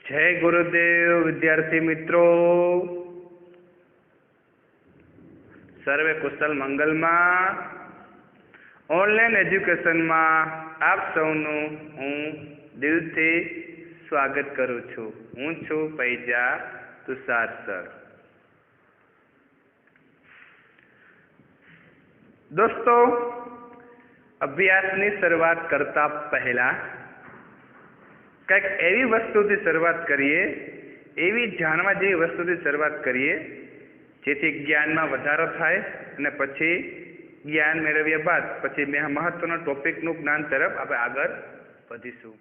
જય ગુરુદેવ વિદ્યાર્થી મિત્રો, સર્વે કુશલ મંગલમાં. ઓનલાઈન એજ્યુકેશનમાં આપ સૌનું હું દિલથી સ્વાગત કરું છું. હું છું પૈજા તુષાર સર. દોસ્તો, અભ્યાસની શરૂઆત કરતા પહેલા કંઈક એવી વસ્તુથી શરૂઆત કરીએ, એવી જાણવા જેવી વસ્તુથી શરૂઆત કરીએ જેથી જ્ઞાનમાં વધારો થાય અને પછી જ્ઞાન મેળવ્યા બાદ પછી મહત્વના ટોપિકનું જ્ઞાન તરફ આપણે આગળ વધીશું.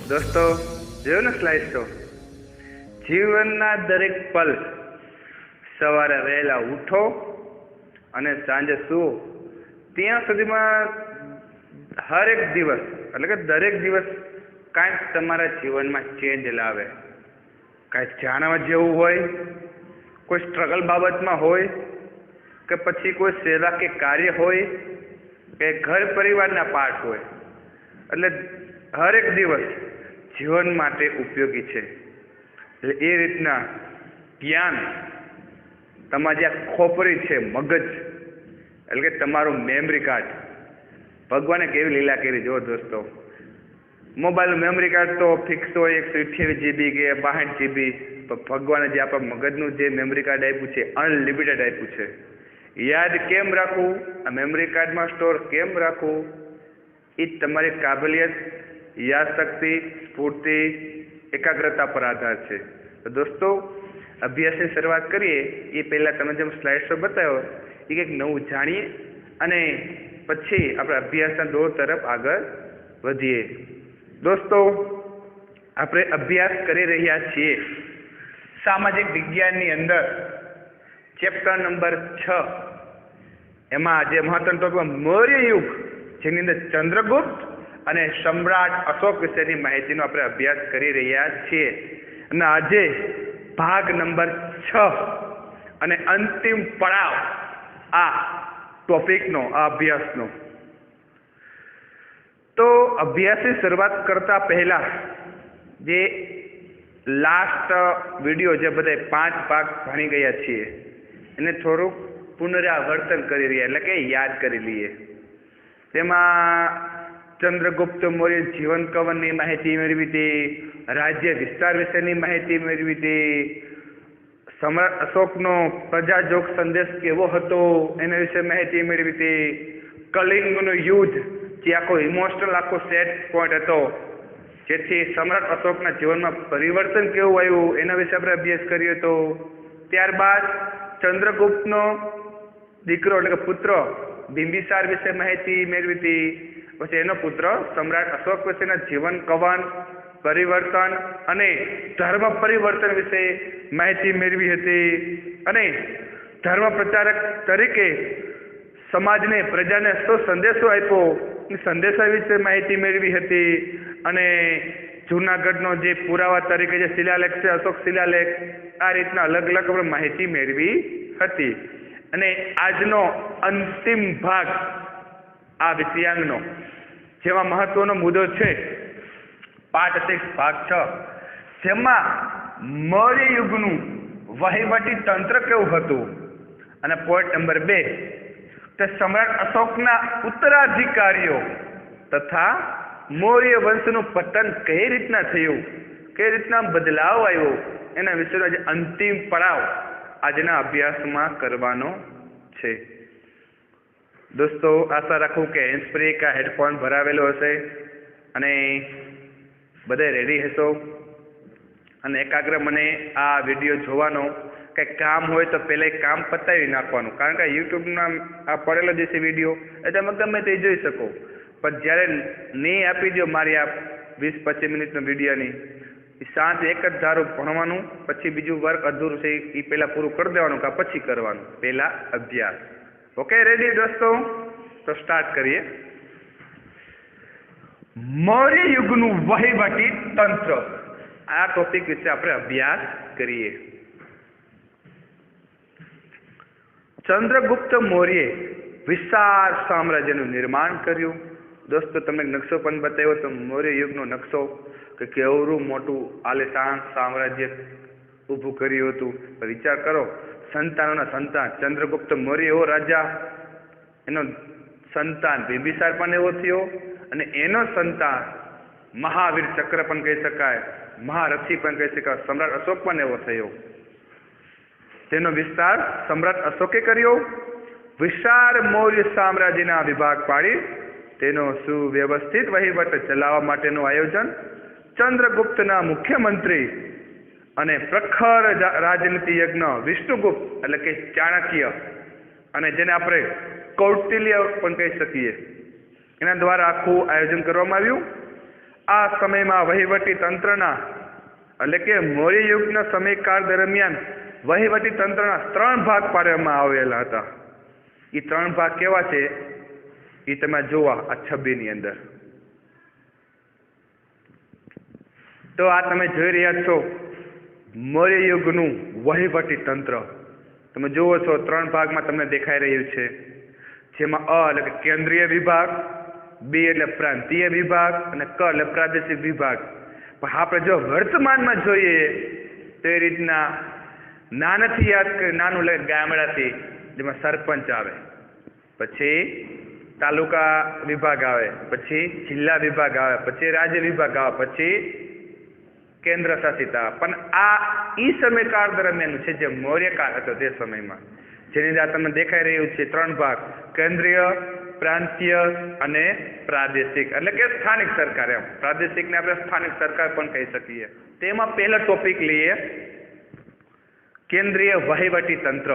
દોસ્તો, જોયું ને સ્લાઇડ શો? જીવનના દરેક પલ, સવારે વહેલા ઉઠો અને સાંજે સુવો ત્યાં સુધીમાં હરેક દિવસ એટલે કે દરેક દિવસ કાંઈક તમારા જીવનમાં ચેન્જ લાવે. કાંઈક જાણવા જેવું હોય, કોઈ સ્ટ્રગલ બાબતમાં હોય કે પછી કોઈ સેવા કે કાર્ય હોય કે ઘર પરિવારના પાઠ હોય, એટલે હરેક દિવસ જીવન માટે ઉપયોગી છે. એટલે એ રીતના જ્ઞાન તમારી જે ખોપરી છે, મગજ એટલે કે તમારું મેમરી કાર્ડ, ભગવાને કેવી લીલા કરી જો દોસ્તો. મોબાઈલ મેમરી કાર્ડ તો ફિક્સ હોય 128 GB કે 62 GB, પણ ભગવાને જે આપણા મગજનું જે મેમરી કાર્ડ આપ્યું છે અનલિમિટેડ આપ્યું છે. યાદ કેમ રાખવું, આ મેમરી કાર્ડમાં સ્ટોર કેમ રાખવું, એ તમારી કાબલિયત, યાદશક્તિ, સ્ફૂર્તિ, એકાગ્રતા પર આધાર છે. તો દોસ્તો, અભ્યાસની શરૂઆત કરીએ એ પહેલાં તમે જેમ સ્લાઇડ શો બતાવ્યો એ કંઈક નવું જાણીએ અને પછી આપણે અભ્યાસના દોર તરફ આગળ વધીએ. દોસ્તો, આપણે અભ્યાસ કરી રહ્યા છીએ સામાજિક વિજ્ઞાનની અંદર ચેપ્ટર નંબર 6. એમાં આજે મહત્વનો ટોપિક મૌર્ય યુગ, જેની અંદર ચંદ્રગુપ્ત અને સમ્રાટ અશોક વિશેની માહિતીનો આપણે અભ્યાસ કરી રહ્યા છીએ. અને આજે ભાગ નંબર 6 અને અંતિમ પડાવ આ ટોપિકનો, આ અભ્યાસનો. તો અભ્યાસની શરૂઆત કરતા પહેલા જે લાસ્ટ વિડીયો જે બધા 5 ભાગ ભણી ગયા છીએ એને થોડુંક પુનરાવર્તન કરી રહ્યા, એટલે કે યાદ કરી લઈએ. તેમાં ચંદ્રગુપ્ત મૌર્ય જીવન કવનની માહિતી મેળવી હતી, રાજ્ય વિસ્તાર વિશેની માહિતી મેળવી હતી, સમ્રાટ અશોકનો પ્રજાજોગ સંદેશ કેવો હતો એના વિશે માહિતી મેળવી હતી, કલિંગનું યુદ્ધ જે આખો ઇમોશનલ આખો સેટ પોઈન્ટ હતો જેથી સમ્રાટ અશોકના જીવનમાં પરિવર્તન કેવું આવ્યું એના વિશે આપણે અભ્યાસ કર્યો હતો. ત્યારબાદ ચંદ્રગુપ્તનો દીકરો એટલે કે પુત્ર બિંબિસાર વિશે માહિતી મેળવી હતી. પછી એનો પુત્ર સમ્રાટ અશોક વિશેના જીવન કવન, પરિવર્તન અને ધર્મ પરિવર્તન વિશે માહિતી મેળવી હતી અને ધર્મ પ્રચારક તરીકે સમાજને પ્રજાને શું સંદેશો આપ્યો એ સંદેશા વિશે માહિતી મેળવી હતી અને જૂનાગઢનો જે પુરાવા તરીકે જે શિલાલેખ છે અશોક શિલાલેખ આ રીતના અલગ અલગ આપણે માહિતી મેળવી હતી. અને આજનો અંતિમ ભાગ આ વિષયાંગનો જેમાં મહત્વનો મુદ્દો છે પાઠ 6 ભાગ 6 જેમાં મૌર્ય યુગનું વહીવટી તંત્ર કેવું હતું અને પોઈન્ટ નંબર 2 તે સમ્રાટ અશોકના ઉત્તરાધિકારીઓ તથા મૌર્ય વંશનું પતન કઈ રીતના થયું, કઈ રીતના બદલાવ આવ્યો એના વિશેનો આજે અંતિમ પડાવ આજના અભ્યાસમાં કરવાનો છે. દોસ્તો આશા રાખું કે હેન્ડસ્ફ્રી કે હેડફોન ભરાવેલો હશે અને બધે રેડી હશો અને એકાગ્ર મને આ વિડીયો જોવાનો કંઈક કામ હોય તો પહેલાં એક કામ પતાવી નાખવાનું, કારણ કે યુટ્યુબના આ પડેલો જે છે વિડીયો એ તમે ગમે તે જોઈ શકો, પણ જ્યારે નહીં આપી દો મારી આ 20-25 મિનિટનો વિડીયોની શાંત એક જ ધારું ભણવાનું, પછી બીજું વર્ક અધૂરું છે એ પહેલાં પૂરું કરી દેવાનું કે પછી કરવાનું, પહેલાં અભ્યાસ. ઓકે રેડી દોસ્તો? તો સ્ટાર્ટ કરીએ. મૌર્ય યુગનું વહીવટી તંત્ર આ ટોપિક વિશે આપણે અભ્યાસ કરીએ. ચંદ્રગુપ્ત મૌર્યે વિશાળ સામ્રાજ્યનું નિર્માણ કર્યું. દોસ્તો તમને નકશો પણ બતાવ્યો તો મૌર્ય યુગનો નકશો કે કેવડું મોટું આલિશાન સામ્રાજ્ય ઊભું કર્યું હતું. વિચાર કરો, સંતાનોના સંતાન ચંદ્રગુપ્ત મૌર્ય એવો રાજા, એનો સંતાન બિંબિસાર પણ એવો થયો અને એનો સંતાન મહાવીર ચક્ર પણ કહી શકાય, મહારથી પણ કહી શકાય, સમ્રાટ અશોક પણ એવો થયો. તેનો વિસ્તાર સમ્રાટ અશોકે કર્યો. વિશાળ મૌર્ય સામ્રાજ્યના વિભાગ પાડી તેનો સુવ્યવસ્થિત વહીવટ ચલાવવા માટેનું આયોજન ચંદ્રગુપ્તના મુખ્યમંત્રી અને પ્રખર રાજનીતિજ્ઞ વિષ્ણુગુપ્ત એટલે કે ચાણક્ય અને જેને આપણે કૌટિલ્ય પણ કહી શકીએ એના દ્વારા આખું આયોજન કરવામાં આવ્યું. આ સમયમાં વહીવટી તંત્રના એટલે કે મૌર્ય યુગના સમયકાળ દરમિયાન વહીવટી તંત્રના 3 ભાગ પાડવામાં આવેલા હતા. એ 3 ભાગ કેવા છે એ તમે જોવા આ છબીની અંદર. તો આ તમે જોઈ રહ્યા છો મૌર્ય યુગનું વહીવટી તંત્ર. તમે જુઓ છો 3 ભાગમાં તમને દેખાઈ રહ્યું છે, જેમાં અ એટલે કે કેન્દ્રીય વિભાગ, બી એટલે પ્રાંતીય વિભાગ અને ક એટલે પ્રાદેશિક વિભાગ. પણ આપણે જો વર્તમાનમાં જોઈએ તો એ રીતના નાનાથી યાદ કરી, નાનું એટલે ગામડાથી જેમાં સરપંચ આવે, પછી તાલુકા વિભાગ આવે, પછી જિલ્લા વિભાગ આવે, પછી રાજ્ય વિભાગ આવે, પછી કેન્દ્ર શાસિત આવે. પણ આ ઈ સમયકાળ દરમિયાન છે જે મૌર્યકાળ હતો તે સમયમાં, જેની અંદર તમને દેખાઈ રહ્યું છે 3 ભાગ, કેન્દ્રીય, પ્રાંતીય અને પ્રાદેશિક એટલે કે સ્થાનિક સરકાર. એમ પ્રાદેશિકને આપણે સ્થાનિક સરકાર પણ કહી શકીએ. તેમાં પહેલો ટોપિક લઈએ કેન્દ્રીય વહીવટી તંત્ર.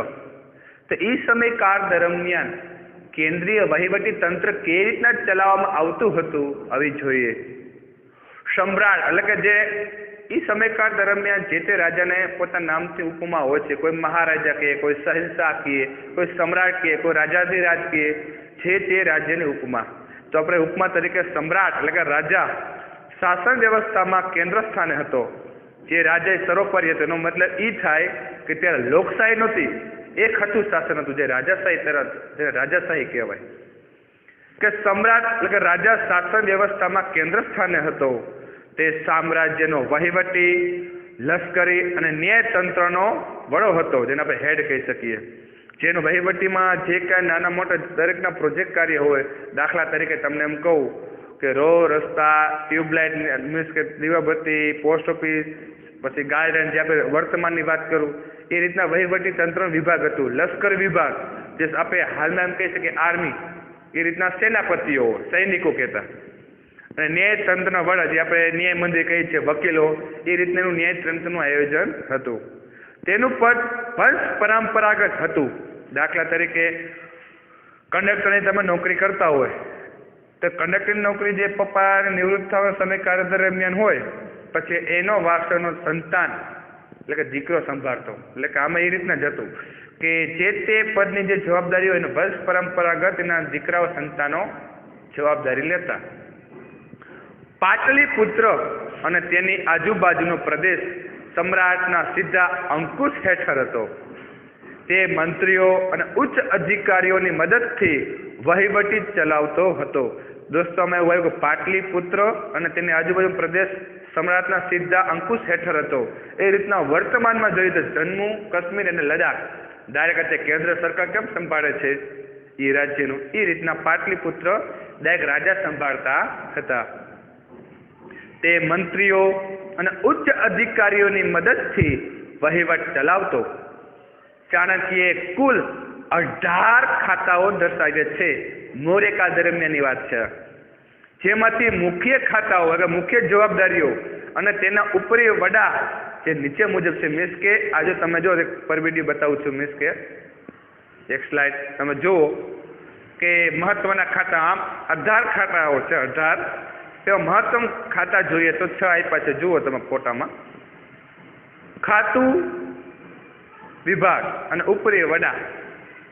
તો એ સમયકાળ દરમિયાન કેન્દ્રીય વહીવટી તંત્ર કેવી રીતના ચલાવવામાં આવતું હતું હવે જોઈએ. સમ્રાટ એટલે કે જે એ સમયકાળ દરમિયાન જે તે રાજાને પોતાના નામથી ઉપમા હોય છે, કોઈ મહારાજા કહે, કોઈ શહેનશાહ કહે, કોઈ સમ્રાટ કહે, કોઈ રાજાધિરાજ કહે, છે તે રાજ્યની ઉપમા. તો આપણે ઉપમા તરીકે સમ્રાટ એટલે કે રાજા શાસન વ્યવસ્થામાં કેન્દ્ર સ્થાને હતો, જે રાજા સર્વોપરી હતો. એનો મતલબ એ થાય કે ત્યારે લોકશાહી નહોતી, એક હતું શાસન હતું જે રાજાશાહી તરફ, જેને રાજાશાહી કહેવાય. કે સમ્રાટ એટલે કે રાજા શાસન વ્યવસ્થામાં કેન્દ્ર સ્થાને હતો. તે સામ્રાજ્યનો વહીવટી, લશ્કરી અને ન્યાય તંત્રનો વડો હતો, જેને આપણે હેડ કહી શકીએ. જેનો વહીવટીમાં જે કાંઈ નાના મોટા દરેકના પ્રોજેક્ટ કાર્ય હોય, દાખલા તરીકે તમને એમ કહું કે રોડ, રસ્તા, ટ્યુબલાઇટ મીન્સ કે દીવાબત્તી, પોસ્ટ ઓફિસ, પછી ગાર્ડન, જે આપણે વર્તમાનની વાત કરું એ રીતના વહીવટી તંત્રનો વિભાગ હતું. લશ્કર વિભાગ, જે આપણે હાલમાં એમ કહી શકીએ આર્મી, એ રીતના સેનાપતિઓ, સૈનિકો કહેતા. અને ન્યાય તંત્રના વડા, જે આપણે ન્યાય મંત્રી કહીએ છીએ, વકીલો, એ રીતનું ન્યાય તંત્રનું આયોજન હતું. તેનું પદ વંશ પરંપરાગત હતું. દાખલા તરીકે કંડક્ટરની તમે નોકરી કરતા હોય તો કંડક્ટરની નોકરી જે પપ્પા નિવૃત્ત થવા સમયકાળ દરમિયાન હોય, પછી એનો વારસોનો સંતાન એટલે કે દીકરો સંભાળતો. એટલે કે આમાં એ રીતના જ હતું કે જે તે પદની જે જવાબદારી હોય એને વંશ પરંપરાગત એના દીકરાઓ સંતાનો જવાબદારી લેતા. પાટલીપુત્ર અને તેની આજુબાજુનો પ્રદેશ સમ્રાટના સીધા અંકુશ હેઠળ હતો. તે મંત્રીઓ અને ઉચ્ચ અધિકારીઓની મદદથી વહીવટી ચલાવતો હતો. દોસ્તો અમે એવું આવ્યું કે પાટલીપુત્ર અને તેની આજુબાજુનો પ્રદેશ સમ્રાટના સીધા અંકુશ હેઠળ હતો. એ રીતના વર્તમાનમાં જોઈએ તો જમ્મુ કાશ્મીર અને લદ્દાખ ડાયરેક્ટ કેન્દ્ર સરકાર કેમ સંભાળે છે એ રાજ્યનું, એ રીતના પાટલીપુત્ર ડાયરેક્ટ રાજા સંભાળતા હતા. તે મંત્રીઓ અને ઉચ્ચ અધિકારીઓની મદદથી વહીવટ ચલાવતો. ચાણક્યએ કુલ 18 ખાતાઓ દર્શાવ્યા છે. મૌર્યકાળ દરમિયાનની વાત છે. જેમાંથી મુખ્ય ખાતાઓ એટલે મુખ્ય જવાબદારીઓ અને તેના ઉપરી વડા જે નીચે મુજબ છે. મીન્સ કે આજે તમે જો પર વિડીયો બતાવું છું, મીન્સ કે એક સ્લાઇડ તમે જુઓ કે મહત્વના ખાતા આમ 18 ખાતાઓ છે. 18 તેવા મહત્તમ ખાતા જોઈએ તો 6 આપ્યા છે. જુઓ તમે ફોટામાં. ખાતું વિભાગ અને ઉપરી વડા,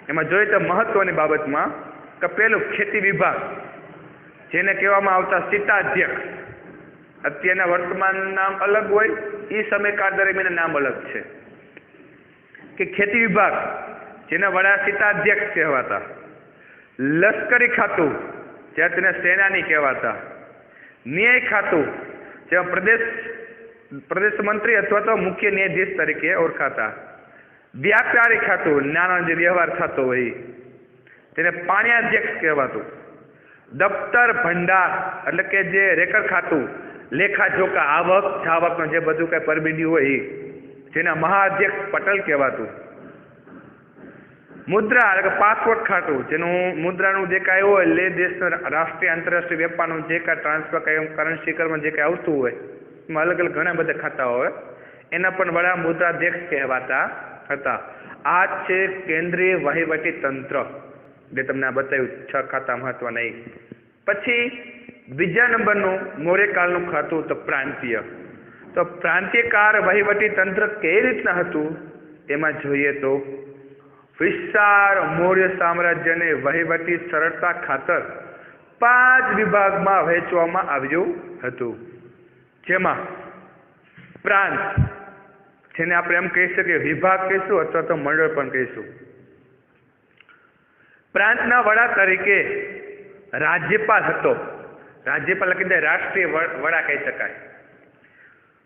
એમાં જોઈએ તો મહત્વની બાબતમાં કે પેલું ખેતી વિભાગ, જેને કહેવામાં આવતા સીતાધ્યક્ષ. અત્યારના વર્તમાન નામ અલગ હોય, એ સમયકાળ દરમિયાન નામ અલગ છે. કે ખેતી વિભાગ જેના વડા સીતાધ્યક્ષ કહેવાતા. લશ્કરી ખાતું, જ્યાં તેને સેનાની કહેવાતા. ન્યાય ખાતું, જેમાં પ્રદેશ મંત્રી અથવા તો મુખ્ય ન્યાયાધીશ તરીકે ઓળખાતા. વ્યાપારી ખાતું, નાણાં જે વ્યવહાર થતો હોય તેને પાણ્યાધ્યક્ષ કહેવાતું. દફતર ભંડાર એટલે કે જે રેકર્ડ ખાતું, લેખા જોખા, આવક જાવકનું જે બધું કઈ પરબીડિયું હોય એ, જેના મહાઅધ્યક્ષ પટેલ કહેવાતું. મુદ્રા એટલે કે પાસપોર્ટ ખાતું, જેનું મુદ્રાનું જે કાંઈ હોય લે દેશનો રાષ્ટ્રીય આંતરરાષ્ટ્રીય વેપારનું જે કાંઈ ટ્રાન્સફર કાંઈ કરન્સી કરવામાં જે કાંઈ આવતું હોય એમાં અલગ અલગ ઘણા બધા ખાતાઓ હોય, એના પણ વડા મુદ્રાધ્યક્ષ કહેવાતા હતા. આ છે કેન્દ્રીય વહીવટી તંત્ર, જે તમને આ બતાવ્યું 6 ખાતા મહત્વના. પછી બીજા નંબરનું મૌર્યકાળનું ખાતું તો પ્રાંતીય. તો પ્રાંતીયકાળ વહીવટી તંત્ર કેવી રીતના હતું એમાં જોઈએ તો વિશાળ મૌર્ય સામ્રાજ્યને વહીવટી સરળતા ખાતર 5 વિભાગમાં વહેંચવામાં આવ્યું હતું. જેમાં પ્રાંત, જેને આપણે એમ કહી શકીએ વિભાગ કહીશું અથવા તો મંડળ પણ કહીશું. પ્રાંતના વડા તરીકે રાજ્યપાલ હતો. રાજ્યપાલ એટલે રાષ્ટ્રીય વડા કહી શકાય.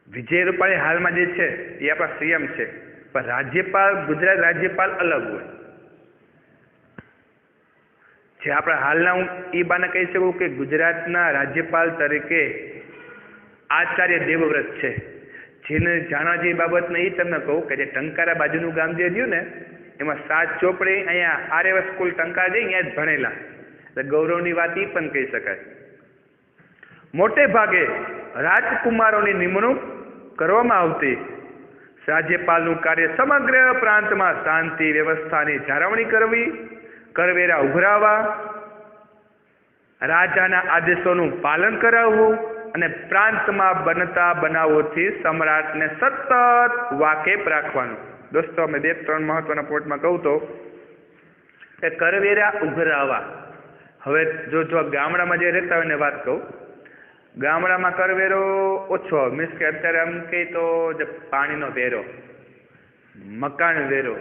વિજય રૂપાણી હાલમાં જે છે એ આપણા સીએમ છે, પણ રાજ્યપાલ ગુજરાત રાજ્યપાલ અલગ હોય. જે આપણા હાલના હું એ બાને કહી શકું કે ગુજરાતના રાજ્યપાલ તરીકે આચાર્ય દેવવ્રત છે. જેને જાણવા જેવી બાબતને એ તમને કહું કે જે ટંકારા બાજુનું ગામ જે રહ્યું ને એમાં 7 ચોપડી અહીંયા આર્યવત સ્કૂલ ટંકારા જઈ અહીંયા જ ભણેલા, એટલે ગૌરવની વાત એ પણ કહી શકાય. મોટે ભાગે રાજકુમારોની નિમણૂક કરવામાં આવતી. રાજ્યપાલનું કાર્ય સમગ્ર પ્રાંતમાં શાંતિ વ્યવસ્થાની જાળવણી કરવી, કરવેરા ઉઘરાવવા, રાજાના આદેશોનું પાલન કરાવવું અને પ્રાંતમાં બનતા બનાવોથી સમ્રાટને સતત વાકેફ રાખવાનું. દોસ્તો અમે 2-3 મહત્વના પોઈન્ટમાં કહું તો કે કરવેરા ઉઘરાવવા. હવે જો ગામડામાં જે રહેતા હોય ને વાત કહું, ગામડામાં કરવેરો ઓછો, મીન્સ કે અત્યારે આમ કહે તો જે પાણીનો વેરો, મકાન વેરો,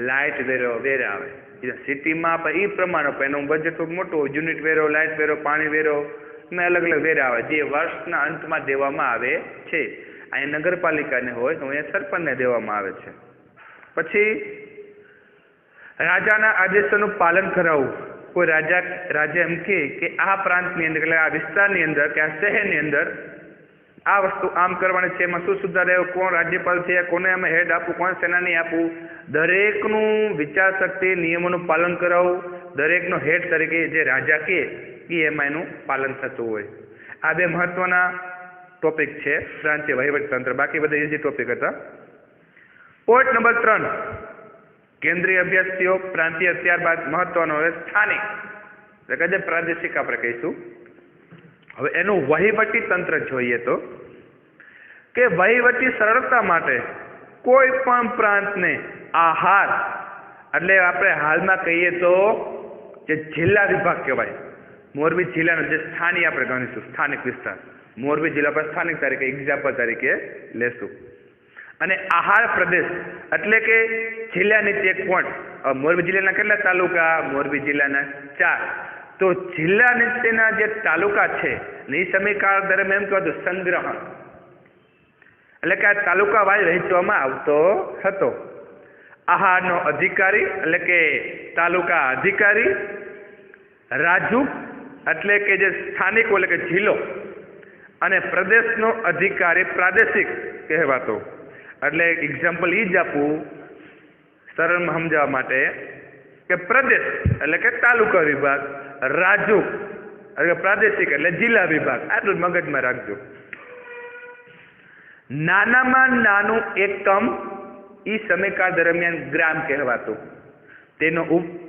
લાઇટ વેરો આવે. સિટીમાં આપણે એ પ્રમાણે એનું બજેટ થોડું મોટું હોય, યુનિટ વેરો, લાઇટ વેરો, પાણી વેરો ને અલગ અલગ વેરા આવે જે વર્ષના અંતમાં દેવામાં આવે છે. અહીંયા નગરપાલિકાને હોય તો અહીંયા સરપંચને દેવામાં આવે છે. પછી રાજાના આદેશોનું પાલન કરાવવું. કોઈ રાજા એમ કે આ પ્રાંતની અંદર એટલે આ વિસ્તારની અંદર કે આ શહેરની અંદર આ વસ્તુ આમ કરવાની છે, એમાં શું સુધાર આવ્યો, કોણ રાજ્યપાલ છે, કોને અમે હેડ આપવું, કોણ સેનાની આપવું, દરેકનું વિચાર શક્તિ નિયમોનું પાલન કરાવવું, દરેકનો હેડ તરીકે જે રાજા કે એમાં એનું પાલન થતું હોય. આ બે મહત્વના ટોપિક છે પ્રાંતીય વહીવટતંત્ર. બાકી બધા ઇઝી ટોપિક હતા. પોઈન્ટ નંબર 3 કેન્દ્રીય અભ્યાસક્રમો પ્રાંતીય, ત્યારબાદ મહત્વનો હોય સ્થાનિક એટલે કે પ્રાદેશિક આપણે કહીશું. હવે એનું વહીવટી તંત્ર જોઈએ તો કે વહીવટી સરળતા માટે કોઈ પણ પ્રાંતને આહાર એટલે આપણે હાલમાં કહીએ તો જે જિલ્લા વિભાગ કહેવાય, મોરબી જિલ્લાનો જે સ્થાનિક આપણે ગણીશું સ્થાનિક વિસ્તાર, મોરબી જિલ્લા પર સ્થાનિક તરીકે એક્ઝામ્પલ તરીકે લેશું. અને આહાર પ્રદેશ એટલે કે જિલ્લા નીચે એક પોઈન્ટ. મોરબી જિલ્લાના કેટલા તાલુકા? મોરબી જિલ્લાના 4. તો જિલ્લા નીચેના જે તાલુકા છે એ સમયકાળ દરમિયાન એમ કહેવાતું સંગ્રહણ એટલે કે આ તાલુકા વાઇઝ વહેંચવામાં આવતો હતો. આહારનો અધિકારી એટલે કે તાલુકા અધિકારી, રાજુ એટલે કે જે સ્થાનિકો એટલે કે જિલ્લો, અને પ્રદેશનો અધિકારી પ્રાદેશિક કહેવાતો. એટલે એક્ઝામ્પલ એ જ આપું સરળમાં સમજાવવા માટે કે પ્રદેશ એટલે કે તાલુકા વિભાગ, રાજુ એટલે પ્રાદેશિક એટલે જિલ્લા વિભાગ. આટલું જ મગજમાં રાખજો. નાનામાં નાનું એકમ એ સમયકાળ દરમિયાન ગ્રામ કહેવાતું. તેનો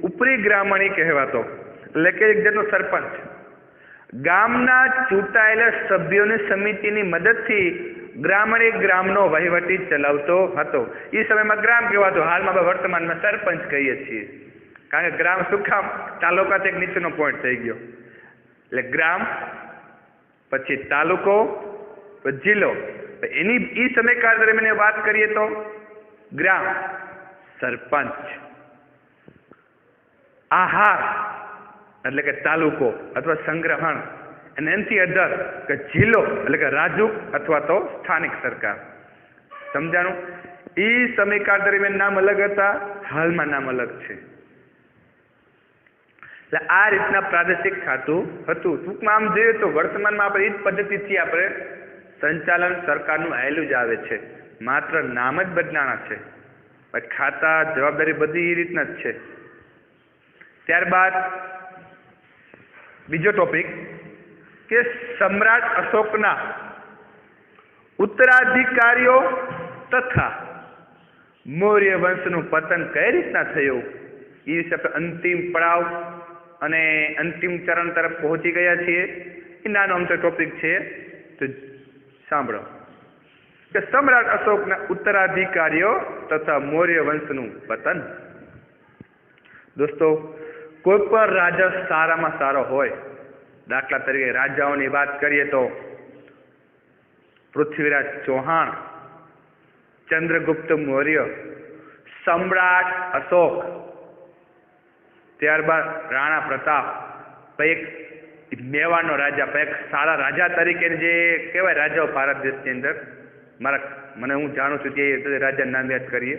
ઉપરી ગ્રામણી કહેવાતો એટલે કે એક જાતનો સરપંચ. ગામના ચૂંટાયેલા સભ્યોની સમિતિની મદદથી ગ્રામણી ગ્રામનો વહીવટી ચલાવતો હતો. એ સમયમાં ગ્રામ કહેવાતો. હાલમાં વર્તમાનમાં સરપંચ કહીએ છીએ, કારણ કે ગ્રામ શું કામ તાલુકા એક નીચેનો પોઈન્ટ થઈ ગયો. એટલે ગ્રામ, પછી તાલુકો, પછી જિલ્લો. એની એ સમયકાળ દરમિયાન વાત કરીએ તો ગ્રામ, સરપંચ, આહાર એટલે કે તાલુકો અથવા સંગ્રહણ, અને એનાથી અધર કે જિલ્લો એટલે કે રાજુ અથવા તો સ્થાનિક સરકાર. સમજાણું? એ સમયકાળ દરમિયાન નામ અલગ હતા, હાલમાં નામ અલગ છે. એટલે આ રીતના પ્રાદેશિક ખાતું હતું. ટૂંકમાં આમ જોઈએ તો વર્તમાનમાં આપણે એ જ પદ્ધતિથી આપણે સંચાલન સરકારનું આવેલું જ આવે છે, માત્ર નામ જ બદલાણા છે. ખાતા જવાબદારી બધી એ રીતના જ છે. ત્યારબાદ બીજો ટોપિક કે સમ્રાટ અશોકના ઉત્તરાધિકારીઓ તથા મૌર્ય વંશનું પતન કઈ રીતના થયું એ વિશે આપણે અંતિમ પડાવ અને અંતિમ ચરણ તરફ પહોંચી ગયા છીએ. એ નાનો અમથો ટોપિક છે, તો સાંભળો કે સમ્રાટ અશોકના ઉત્તરાધિકારીઓ તથા મૌર્ય વંશનું પતન. દોસ્તો, કોઈ પણ રાજા સારામાં સારો હોય, દાખલા તરીકે રાજાઓની વાત કરીએ તો પૃથ્વીરાજ ચૌહાણ, ચંદ્રગુપ્ત મૌર્ય, સમ્રાટ અશોક, ત્યારબાદ રાણા પ્રતાપ, એક મેવાડનો રાજા, એક સારા રાજા તરીકે જે કહેવાય રાજાઓ ભારત દેશની અંદર, મને હું જાણું છું તે રાજાનું નામ યાદ કરીએ.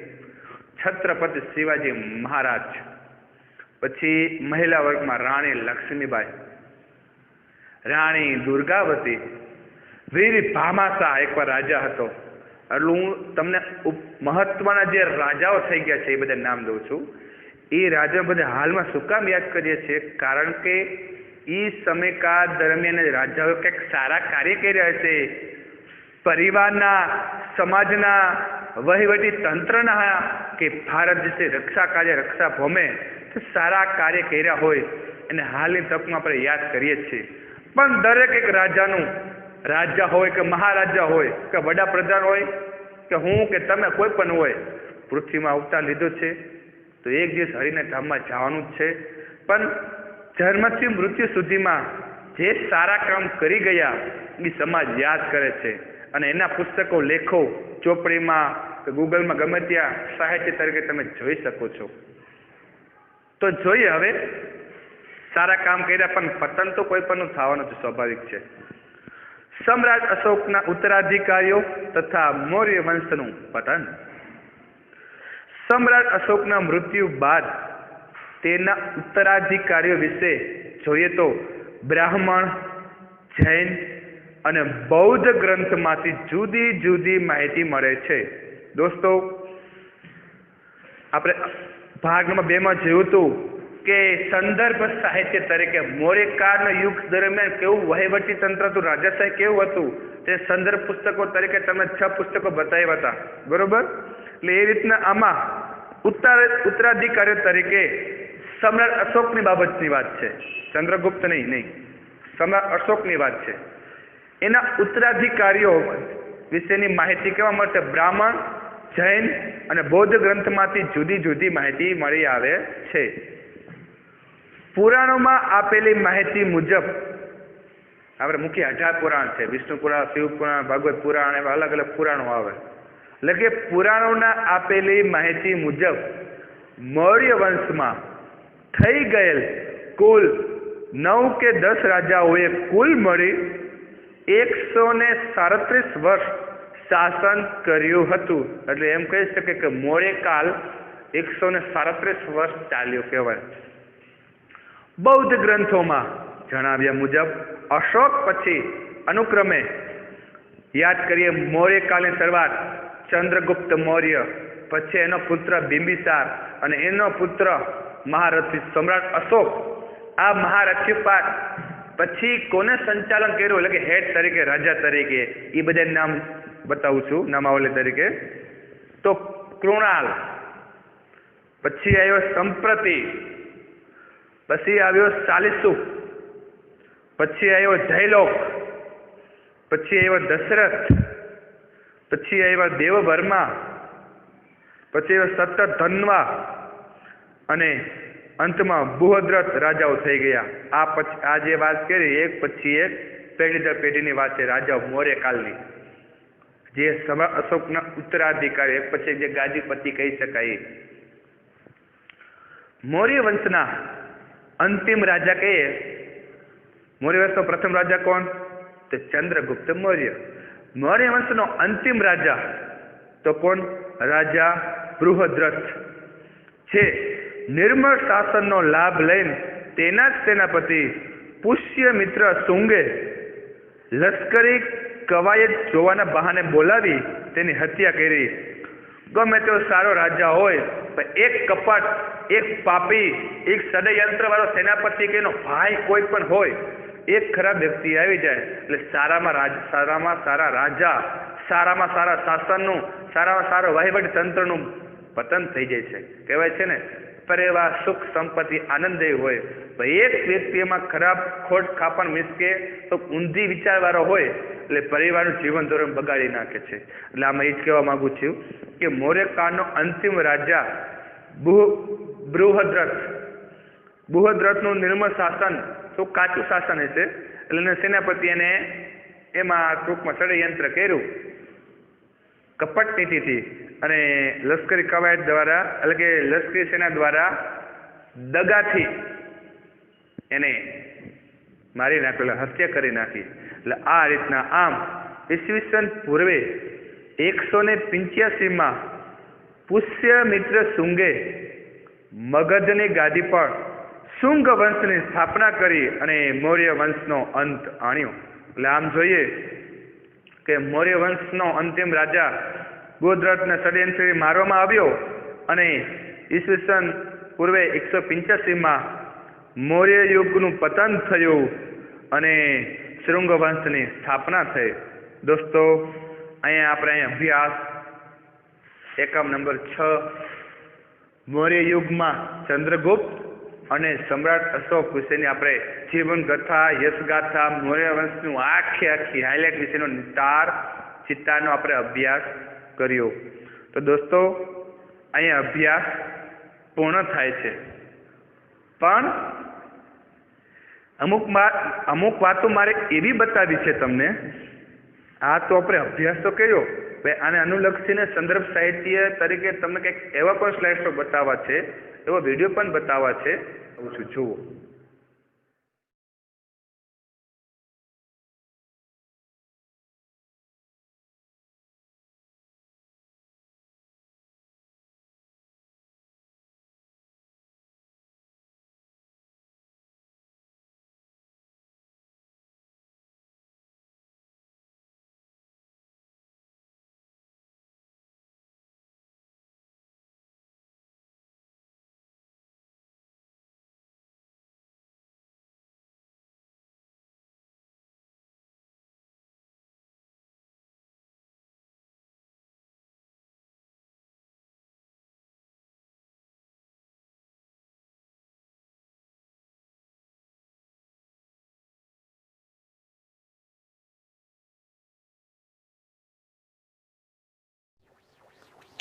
છત્રપતિ શિવાજી મહારાજ, પછી મહિલા વર્ગમાં રાણી લક્ષ્મીબાઈ, રાણી દુર્ગાવતી, વીર ભામાશાહ એકવાર રાજા હતો. એટલે હું તમને મહત્વના જે રાજાઓ થઈ ગયા છે એ બધા નામ દઉં છું. એ રાજાઓ બધા હાલમાં શું કામ યાદ કરીએ છીએ? કારણ કે એ સમયકાળ દરમિયાન રાજાઓ કંઈક સારા કાર્ય કરી રહ્યા છે, પરિવારના, સમાજના, વહીવટી તંત્રના કે ભારત દેશે રક્ષા કાર્ય, રક્ષા ભૂમે સારા કાર્ય કર્યા હોય અને હાલની તકમાં આપણે યાદ કરીએ છીએ. પણ દરેક એક રાજાનું, રાજા હોય કે મહારાજા હોય કે વડાપ્રધાન હોય કે હું કે તમે કોઈ પણ હોય, પૃથ્વીમાં અવતાર લીધો છે તો એક દિવસ હરિના ધામમાં જવાનું જ છે. પણ જન્મથી મૃત્યુ સુધીમાં જે સારા કામ કરી ગયા એ સમાજ યાદ કરે છે, અને એના પુસ્તકો, લેખો ચોપડીમાં કે ગૂગલમાં ગમે ત્યાં સાહિત્ય તરીકે તમે જોઈ શકો છો. તો જોઈએ હવે, સારા કામ કર્યા પણ પતન તો કોઈ પણ થવાનું છે, સ્વાભાવિક છે. સમ્રાટ અશોકના ઉત્તરાધિકારીઓ તથા મૌર્ય વંશનું પતન. સમ્રાટ અશોકના મૃત્યુ બાદ તેના ઉત્તરાધિકારીઓ વિશે જોઈએ તો બ્રાહ્મણ, જૈન અને બૌદ્ધ ગ્રંથમાંથી જુદી જુદી માહિતી મળે છે. દોસ્તો, આપણે ભાગ નંબર 2 માં જોયું હતું કે સંદર્ભ સાહિત્ય તરીકે મૌર્યકાળના યુગ દરમિયાન કેવું વહીવટી તંત્ર હતું, રાજાશાહી કેવું હતું, તે સંદર્ભ પુસ્તકો તરીકે તમને 6 પુસ્તકો બતાવ્યા હતા. બરોબર? એટલે એ રીતના આમાં ઉત્તરાધિકારીઓ તરીકે સમ્રાટ અશોકની બાબતની વાત છે. ચંદ્રગુપ્ત નહીં, સમ્રાટ અશોકની વાત છે. એના ઉત્તરાધિકારીઓ વિશેની માહિતી કેવા મળશે? બ્રાહ્મણ, જૈન અને બૌદ્ધ ગ્રંથમાંથી જુદી જુદી માહિતી મળી આવે છે. પુરાણોમાં આપેલી માહિતી મુજબ આપણે મુખ્ય 18 પુરાણ છે. વિષ્ણુ પુરાણ, શિવ પુરાણ, ભાગવત પુરાણ, એવા અલગ અલગ પુરાણો આવે. એટલે કે પુરાણોના આપેલી માહિતી મુજબ મૌર્ય વંશમાં થઈ ગયેલ કુલ 9 કે 10 રાજાઓએ કુલ મળી 137 વર્ષ શાસન કર્યું હતું. એટલે એમ કહી શકે કે મૌર્યકાળ 137 વર્ષ ચાલ્યો કહેવાય. બૌદ્ધ ગ્રંથોમાં જણાવ્યા મુજબ અશોક પછી અનુક્રમે યાદ કરીએ મૌર્યકાળની શરૂઆત ચંદ્રગુપ્ત મૌર્ય, પછી એનો પુત્ર બિંબિસાર અને એનો પુત્ર મહારથી સમ્રાટ અશોક. આ મહારથીપાત પછી કોને સંચાલન કર્યું, એટલે કે હેડ તરીકે, રાજા તરીકે, એ બધા નામ બતાવું છું નામાવલી તરીકે. તો કૃણાલ, પછી આવ્યો સંપ્રતિ, પછી આવ્યો સાલિસુ, પછી આવ્યો જયલોક, પછી આવ્યો દશરથ, પછી આવ્યા દેવભર્મા, પછી આવ્યો સતધન્વા અને અંતમાં બૃહદ્રથ રાજાઓ થઈ ગયા. આ જે વાત કરી એક પછી એક પેઢી દર પેઢીની વાત છે રાજાઓ મૌર્યકાળની, જે સમ્રાટ અશોકના ઉત્તરાધિકારી એક પછી જે ગાદીપતિ કહી શકાય. મૌર્ય વંશના અંતિમ રાજા કહીએ, મૌર્ય વંશનો પ્રથમ રાજા કોણ? તો ચંદ્રગુપ્ત મૌર્ય. મૌર્ય વંશનો અંતિમ રાજા તો કોણ? રાજા બૃહદ્રથ, જે નિર્મળ શાસનનો લાભ લઈને તેના જ સેનાપતિ પુષ્યમિત્ર શુંગે લશ્કરી કવાયત જોવાના બહાને બોલાવી તેની હત્યા કરી. ગમે તેવો સારો રાજા હોય પણ એક કપટ, એક પાપી, એક ષડયંત્ર વાળો સેનાપતિ કે એનો ભાઈ કોઈ પણ હોય, એક ખરાબ વ્યક્તિ આવી જાય એટલે સારામાં સારા રાજા, સારામાં સારા શાસનનું, સારામાં સારો વહીવટી તંત્રનું પતન થઈ જાય છે. કહેવાય છે ને, પરિવાર સુખ સંપત્તિ આનંદદાયી હોય પણ એક વ્યક્તિ એમાં ખરાબ ખોટ ખાપણ મિસકે તો ઊંધી વિચારવાળો હોય એટલે પરિવારનું જીવન ધોરણ બગાડી નાખે છે. એટલે આમાં એ જ કહેવા માંગુ છું કે મૌર્યકાળનો અંતિમ રાજા બૃહદ્રથનું નિર્મળ શાસન તો કાચું શાસન હશે. એટલે સેનાપતિ એને એમાં ટૂંકમાં ષડયંત્ર કર્યું કપટ નીતિથી અને લશ્કરી કવાયત દ્વારા, એટલે કે લશ્કરી સેના દ્વારા દગાથી એને મારી નાખેલો, હત્યા કરી નાખી. એટલે આ રીતના આમ ઈસવીસન પૂર્વે 185માં પુષ્યમિત્ર શુંગે મગધની ગાદી પર શુંગ વંશની સ્થાપના કરી અને મૌર્ય વંશનો અંત આણ્યો. એટલે આમ જોઈએ કે મૌર્ય વંશનો અંતિમ રાજા બૃહદ્રથને ષડયંત્રથી મારવામાં આવ્યો અને ઈસવીસન પૂર્વે 185માં મૌર્ય યુગનું પતન થયું અને શૃંગ વંશની સ્થાપના થઈ. દોસ્તો, અહીંયા આપણે અભ્યાસ એકમ નંબર 6 મૌર્ય યુગમાં ચંદ્રગુપ્ત અને સમ્રાટ અશોક વિશેની આપણે જીવન કથા, યશગાથા, મૌર્ય વંશનું આખી હાઇલાઇટ વિશેનો ચિત્તારનો આપણે અભ્યાસ કર્યો. તો દોસ્તો, અહીંયા અભ્યાસ પૂર્ણ થાય છે, પણ અમુક વાતો મારે એવી બતાવી છે તમને. આ તો આપણે અભ્યાસ તો કર્યો, ભાઈ આને અનુલક્ષીને સંદર્ભ સાહિત્ય તરીકે તમને કંઈક એવા પણ સ્લાઇડ્સો બતાવવા છે, એવો વિડીયો પણ બતાવવા છે. જુઓ.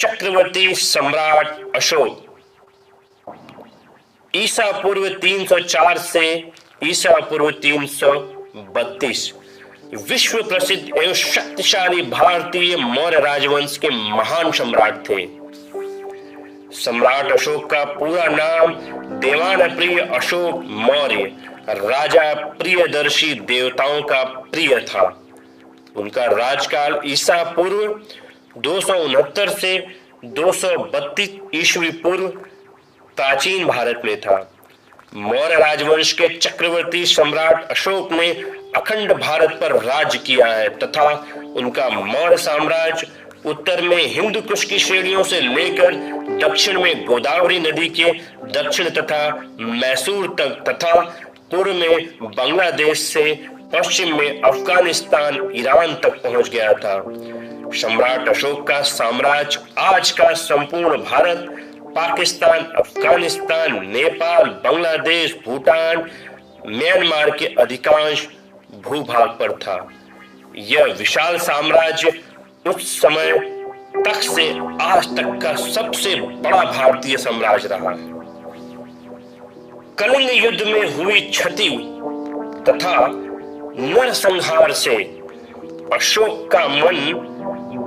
चक्रवर्ती सम्राट अशोक ईसा पूर्व 304 से ईसा पूर्व 332 विश्व प्रसिद्ध एवं शक्तिशाली भारतीय मौर्य राजवंश के महान सम्राट थे। सम्राट अशोक का पूरा नाम देवानप्रिय अशोक मौर्य, राजा प्रियदर्शी, देवताओं का प्रिय था। उनका राजकाल ईसा पूर्व 269 से 232 ईस्वी पूर्व प्राचीन भारत में था। मौर्य राजवंश के चक्रवर्ती सम्राट अशोक ने अखंड भारत पर राज्य किया है तथा उनका मौर्य साम्राज्य उत्तर में हिंदू कुश की श्रेणियों से लेकर दक्षिण में गोदावरी नदी के दक्षिण तथा मैसूर तक तथा पूर्व में बांग्लादेश से पश्चिम में अफगानिस्तान, ईरान तक पहुंच गया था। सम्राट अशोक का साम्राज्य आज का संपूर्ण भारत, पाकिस्तान, अफगानिस्तान, नेपाल, बांग्लादेश, भूटान, म्यांमार के अधिकांश भूभाग पर था। यह विशाल साम्राज्य उस समय तक से आज तक का सबसे बड़ा भारतीय साम्राज्य रहा है। कलिंग युद्ध में हुई क्षति तथा नरसंहार से अशोक का मन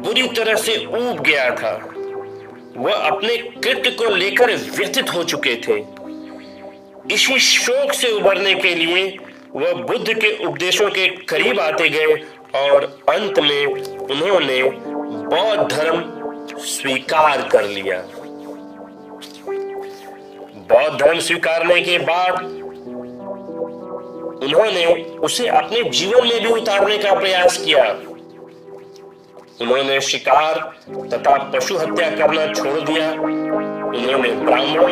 बुरी तरह से ऊब गया था। वह अपने कृत्य को लेकर व्यथित हो चुके थे। इसी शोक से उबरने के लिए वह बुद्ध के उपदेशों के करीब आते गए और अंत में उन्होंने बौद्ध धर्म स्वीकार कर लिया। बौद्ध धर्म स्वीकारने के बाद उन्होंने उसे अपने जीवन में भी उतारने का प्रयास किया। उन्होंने शिकार तथा पशु हत्या करना छोड़ दिया। उन्होंने ब्राह्मणों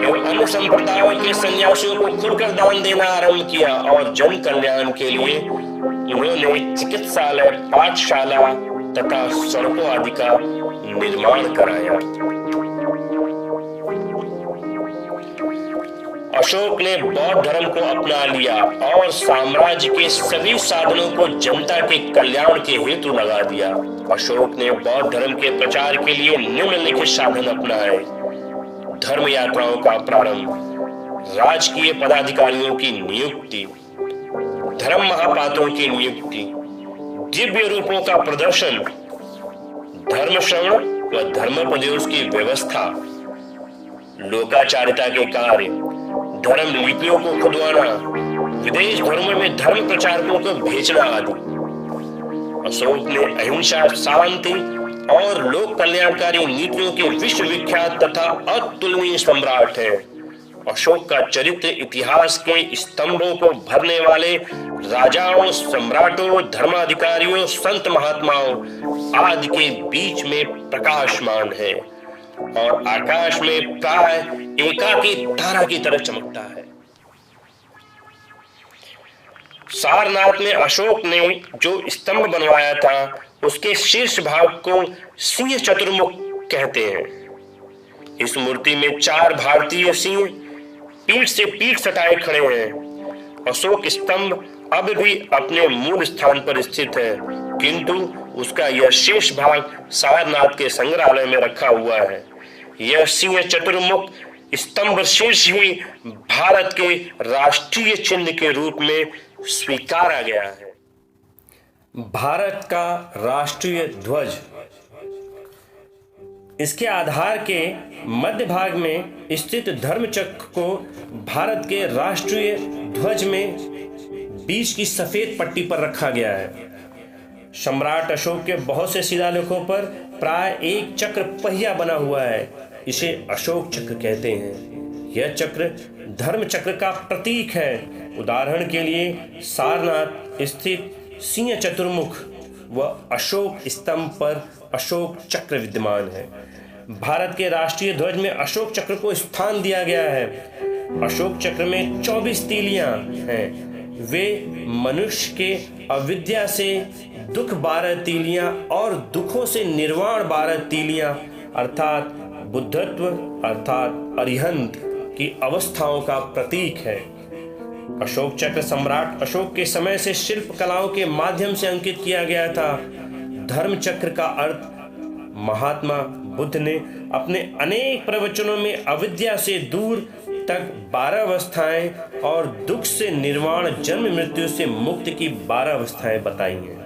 एवं अन्य संप्रदायों के सन्यासियों को खुलकर दान देना आरंभ किया और जन कल्याण के लिए उन्होंने चिकित्सालय, पाठशाला तथा सड़कों आदि का निर्माण कराया। अशोक ने बौद्ध धर्म को अपना लिया और साम्राज्य के सभी साधनों को जनता के कल्याण के हेतु लगा दिया। अशोक ने बौद्ध धर्म के प्रचार के लिए निम्नलिखित साधन अपनाए: धर्म यात्राओं का प्रारंभ, राजकीय पदाधिकारियों की नियुक्ति, धर्म महापात्रों की नियुक्ति, दिव्य रूपों का प्रदर्शन, धर्म श्रवण व धर्मोपदेश की व्यवस्था, लोकाचारिता के कार्य, धर्म लिपियों को खुदवाना, विदेश धर्मों में धर्म प्रचारकों को भेजना आदि। अशोक ने अहिंसा, शांति और लोक कल्याणकारी नीतियों के विश्वविख्यात तथा अतुलनीय सम्राट हैं। अशोक का चरित्र इतिहास के स्तंभों को भरने वाले राजाओं, सम्राटों, धर्माधिकारियों, संत महात्माओं आदि के बीच में प्रकाशमान है और आकाश में प्राय एकाकी तारा की तरह चमकता है। सारनाथ में अशोक ने जो स्तंभ बनवाया था उसके शीर्ष भाग को सिंह चतुर्मुख कहते हैं। इस मूर्ति में 4 भारतीय सिंह पीठ से पीठ सटाए खड़े हैं। अशोक स्तंभ अब भी अपने मूल स्थान पर स्थित है, किंतु उसका यह शेष भाग सारनाथ के संग्रहालय में रखा हुआ है। यह सिंह चतुर्मुख स्तंभ शीर्ष ही भारत के राष्ट्रीय चिन्ह के रूप में स्वीकारा गया है। भारत का राष्ट्रीय ध्वज इसके आधार के मध्य भाग में स्थित धर्मचक्र को भारत के राष्ट्रीय ध्वज में बीच की सफेद पट्टी पर रखा गया है। सम्राट अशोक के बहुत से शिलालेखों पर प्राय एक चक्र पहिया बना हुआ है। इसे अशोक चक्र कहते हैं। यह चक्र धर्म चक्र का प्रतीक है। उदाहरण के लिए सारनाथ स्थित सिंह चतुर्मुख व अशोक स्तंभ पर अशोक चक्र विद्यमान है। भारत के राष्ट्रीय ध्वज में अशोक चक्र को स्थान दिया गया है। अशोक चक्र में 24 तीलियां हैं। वे मनुष्य के अविद्या से दुख 12 तीलियां और दुखों से निर्वाण 12 तीलियां अर्थात बुद्धत्व अर्थात अरिहंत की अवस्थाओं का प्रतीक है। अशोक चक्र सम्राट अशोक के समय से शिल्प कलाओं के माध्यम से अंकित किया गया था। धर्म चक्र का अर्थ महात्मा बुद्ध ने अपने अनेक प्रवचनों में अविद्या से दूर तक 12 अवस्थाएं और दुख से निर्वाण जन्म मृत्यु से मुक्ति की 12 अवस्थाएं बताई हैं।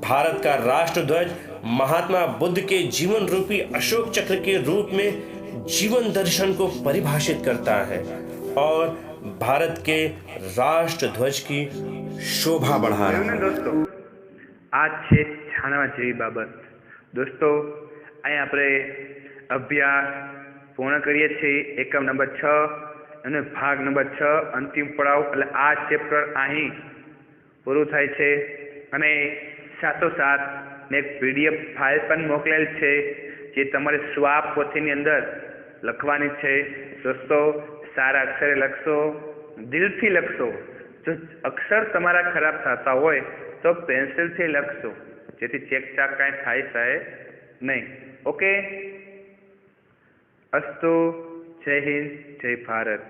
भारत का राष्ट्र ध्वज महात्मा बुद्ध के जीवन रूपी अशोक चक्र के रूप में जीवन दर्शन को परिभाषित करता है और भारत के राष्ट्र ध्वज की शोभा बढ़ा रहा है। दोस्तों आज છે જાણવા જેવી બાબત। दोस्तों અહીં આપણે અભ્યાસ પૂર્ણ કરીએ છીએ એકમ નંબર 6 અને ભાગ નંબર 6 અંતિમ પડાવ એટલે આ ચેપ્ટર અહીં પૂરું થાય છે અને સાથોસાથ મેં એક પીડીએફ ફાઇલ પણ મોકલેલ છે જે તમારે સ્વાપ પોથીની અંદર લખવાની છે। દોસ્તો સારા અક્ષરે લખશો, દિલથી લખશો। જો અક્ષર તમારા ખરાબ થતા હોય તો પેન્સિલથી લખશો જેથી ચેકચાક કાંઈ થાય છે નહીં। ઓકે, અસ્તુ, જય હિન્દ, જય ભારત।